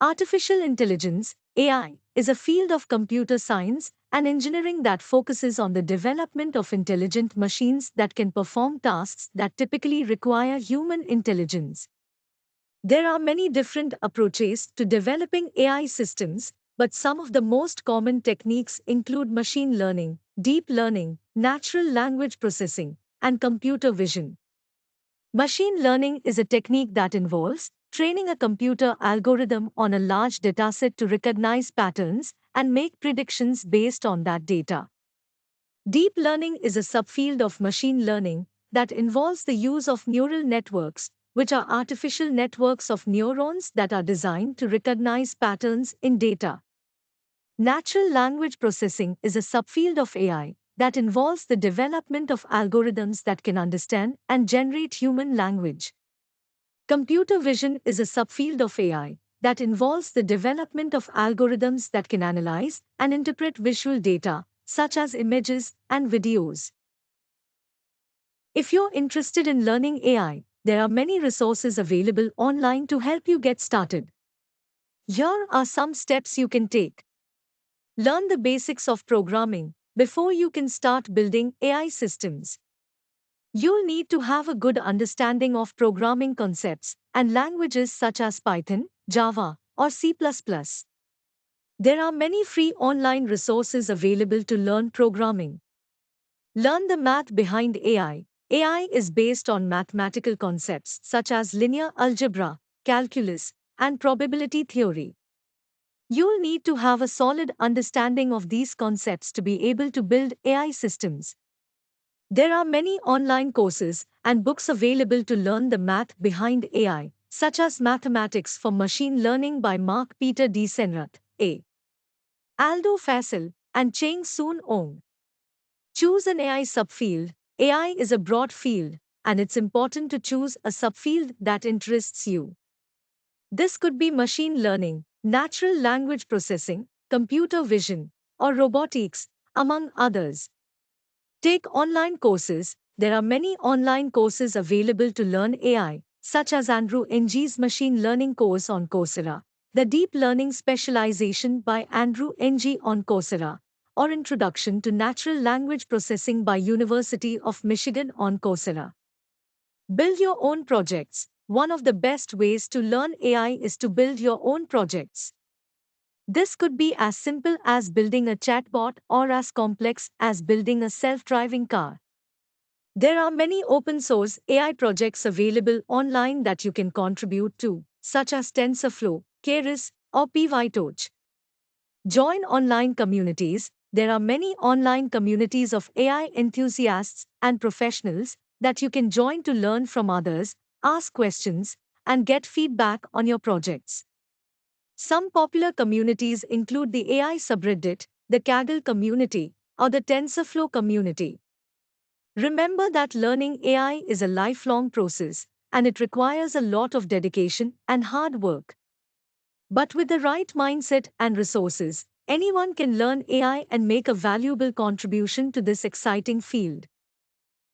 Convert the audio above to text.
Artificial intelligence, AI, is a field of computer science and engineering that focuses on the development of intelligent machines that can perform tasks that typically require human intelligence. There are many different approaches to developing AI systems, but some of the most common techniques include machine learning, deep learning, natural language processing, and computer vision. Machine learning is a technique that involves training a computer algorithm on a large dataset to recognize patterns and make predictions based on that data. Deep learning is a subfield of machine learning that involves the use of neural networks, which are artificial networks of neurons that are designed to recognize patterns in data. Natural language processing is a subfield of AI that involves the development of algorithms that can understand and generate human language. Computer vision is a subfield of AI that involves the development of algorithms that can analyze and interpret visual data, such as images and videos. If you're interested in learning AI, there are many resources available online to help you get started. Here are some steps you can take. Learn the basics of programming before you can start building AI systems. You'll need to have a good understanding of programming concepts and languages such as Python, Java, or C++. There are many free online resources available to learn programming. Learn the math behind AI. AI is based on mathematical concepts such as linear algebra, calculus, and probability theory. You'll need to have a solid understanding of these concepts to be able to build AI systems. There are many online courses and books available to learn the math behind AI, such as Mathematics for Machine Learning by Mark Peter D. Senrath, A. Aldo Faisal, and Cheng Soon Ong. Choose an AI subfield. AI is a broad field, and it's important to choose a subfield that interests you. This could be machine learning, natural language processing, computer vision, or robotics, among others. Take online courses. There are many online courses available to learn AI, such as Andrew Ng's Machine Learning course on Coursera, the Deep Learning Specialization by Andrew Ng on Coursera, or Introduction to Natural Language Processing by University of Michigan on Coursera. Build your own projects. One of the best ways to learn AI is to build your own projects. This could be as simple as building a chatbot or as complex as building a self-driving car. There are many open-source AI projects available online that you can contribute to, such as TensorFlow, Keras, or PyTorch. Join online communities. There are many online communities of AI enthusiasts and professionals that you can join to learn from others, ask questions, and get feedback on your projects. Some popular communities include the AI subreddit, the Kaggle community, or the TensorFlow community. Remember that learning AI is a lifelong process, and it requires a lot of dedication and hard work. But with the right mindset and resources, anyone can learn AI and make a valuable contribution to this exciting field.